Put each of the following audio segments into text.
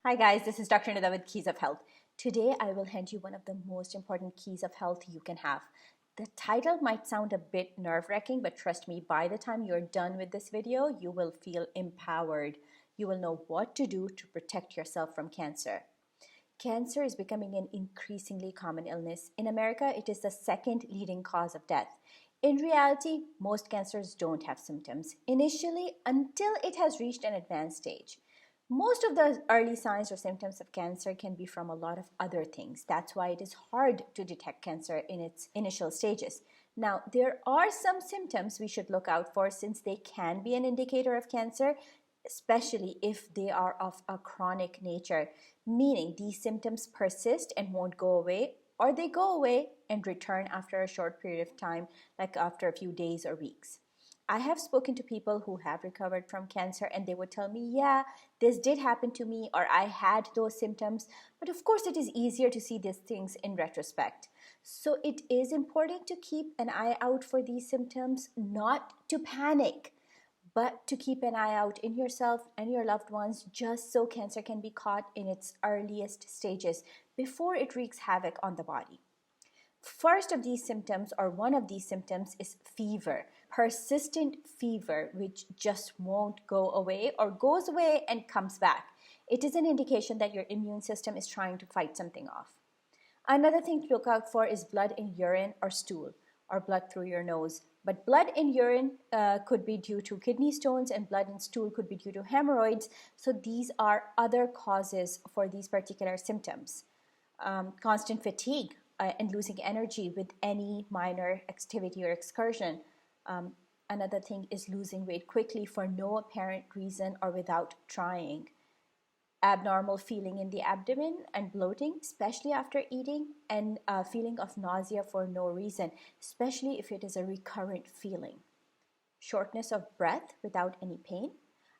Hi guys, this is Dr. Nida with Keys of Health. Today I will hand you one of the most important keys of health you can have. The title might sound a bit nerve-wracking, but trust me, by the time you're done with this video, you will feel empowered. You will know what to do to protect yourself from cancer. Cancer is becoming an increasingly common illness. In America, it is the second leading cause of death. In reality, most cancers don't have symptoms initially until it has reached an advanced stage. Most of the early signs or symptoms of cancer can be from a lot of other things. That's why it is hard to detect cancer in its initial stages. Now, there are some symptoms we should look out for since they can be an indicator of cancer, especially if they are of a chronic nature, meaning these symptoms persist and won't go away, or they go away and return after a short period of time, like after a few days or weeks. I have spoken to people who have recovered from cancer and they would tell me, yeah, this did happen to me or I had those symptoms. But of course, it is easier to see these things in retrospect. So it is important to keep an eye out for these symptoms, not to panic, but to keep an eye out in yourself and your loved ones just so cancer can be caught in its earliest stages before it wreaks havoc on the body. First of these symptoms, or one of these symptoms, is fever. Persistent fever, which just won't go away or goes away and comes back. It is an indication that your immune system is trying to fight something off. Another thing to look out for is blood in urine or stool, or blood through your nose. But blood in urine could be due to kidney stones, and blood in stool could be due to hemorrhoids. So these are other causes for these particular symptoms. Constant fatigue and losing energy with any minor activity or excursion. Another thing is losing weight quickly for no apparent reason or without trying. Abnormal feeling in the abdomen and bloating, especially after eating, and feeling of nausea for no reason, especially if it is a recurrent feeling. Shortness of breath without any pain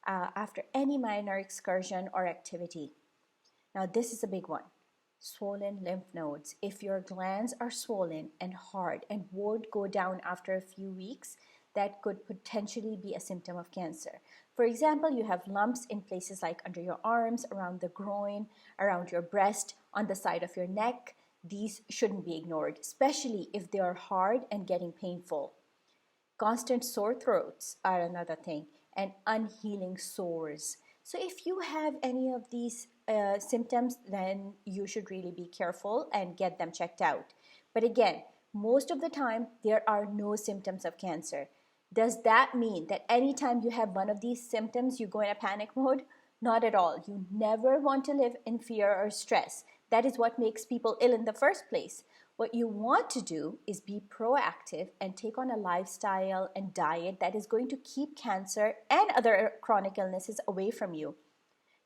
after any minor excursion or activity. Now, this is a big one. Swollen lymph nodes. If your glands are swollen and hard and won't go down after a few weeks, that could potentially be a symptom of cancer. For example, you have lumps in places like under your arms, around the groin, around your breast, on the side of your neck. These shouldn't be ignored, especially if they are hard and getting painful. Constant sore throats are another thing, and unhealing sores. So if you have any of these symptoms, then you should really be careful and get them checked out. But again, most of the time, there are no symptoms of cancer. Does that mean that anytime you have one of these symptoms, you go in a panic mode? Not at all. You never want to live in fear or stress. That is what makes people ill in the first place. What you want to do is be proactive and take on a lifestyle and diet that is going to keep cancer and other chronic illnesses away from you.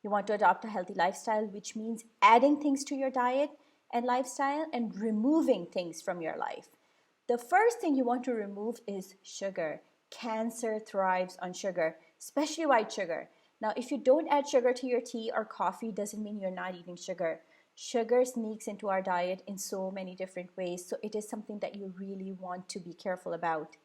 You want to adopt a healthy lifestyle, which means adding things to your diet and lifestyle and removing things from your life. The first thing you want to remove is sugar. Cancer thrives on sugar, especially white sugar. Now, if you don't add sugar to your tea or coffee, doesn't mean you're not eating sugar. Sugar sneaks into our diet in so many different ways, so it is something that you really want to be careful about.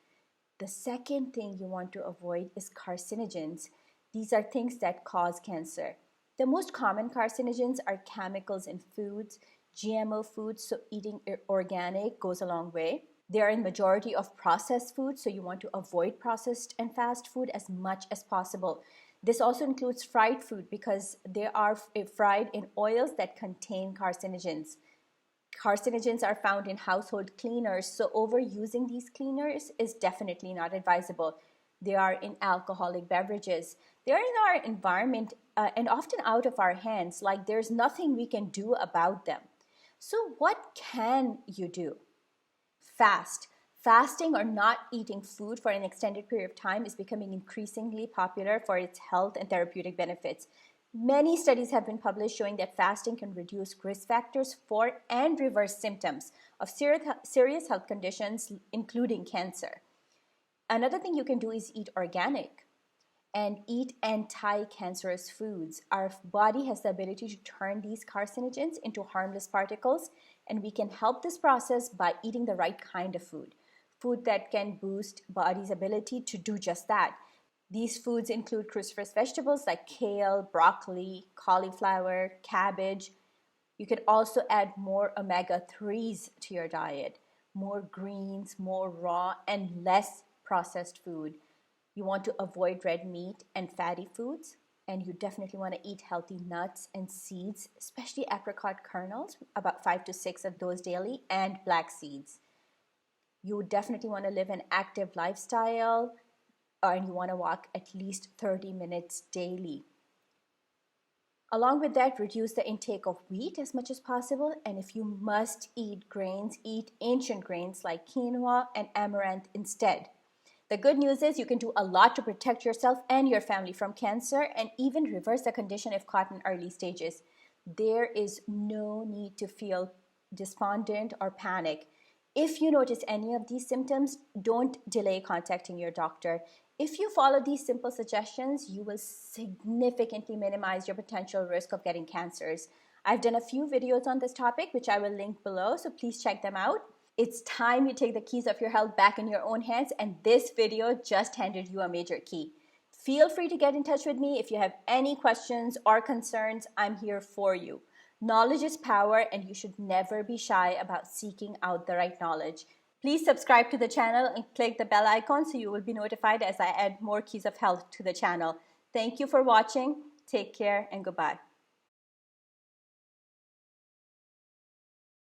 The second thing you want to avoid is carcinogens. These are things that cause cancer. The most common carcinogens are chemicals in foods, GMO foods, so eating organic goes a long way. They are in majority of processed foods, so you want to avoid processed and fast food as much as possible. This also includes fried food because they are fried in oils that contain carcinogens. Carcinogens are found in household cleaners, so overusing these cleaners is definitely not advisable. They are in alcoholic beverages. They are in our environment and often out of our hands, like there's nothing we can do about them. So what can you do? Fast. Fasting or not eating food for an extended period of time is becoming increasingly popular for its health and therapeutic benefits. Many studies have been published showing that fasting can reduce risk factors for and reverse symptoms of serious health conditions, including cancer. Another thing you can do is eat organic and eat anti-cancerous foods. Our body has the ability to turn these carcinogens into harmless particles, and we can help this process by eating the right kind of food. Food that can boost body's ability to do just that. These foods include cruciferous vegetables like kale, broccoli, cauliflower, cabbage. You could also add more omega-3s to your diet, more greens, more raw, and less processed food. You want to avoid red meat and fatty foods, and you definitely want to eat healthy nuts and seeds, especially apricot kernels, about 5 to 6 of those daily, and black seeds. You would definitely want to live an active lifestyle, and you want to walk at least 30 minutes daily. Along with that, reduce the intake of wheat as much as possible, and if you must eat grains, eat ancient grains like quinoa and amaranth instead. The good news is you can do a lot to protect yourself and your family from cancer and even reverse the condition if caught in early stages. There is no need to feel despondent or panic. If you notice any of these symptoms, don't delay contacting your doctor. If you follow these simple suggestions, you will significantly minimize your potential risk of getting cancers. I've done a few videos on this topic, which I will link below, so please check them out. It's time you take the keys of your health back in your own hands, and this video just handed you a major key. Feel free to get in touch with me if you have any questions or concerns. I'm here for you. Knowledge is power, and you should never be shy about seeking out the right knowledge. Please subscribe to the channel and click the bell icon so you will be notified as I add more keys of health to the channel. Thank you for watching. Take care and goodbye.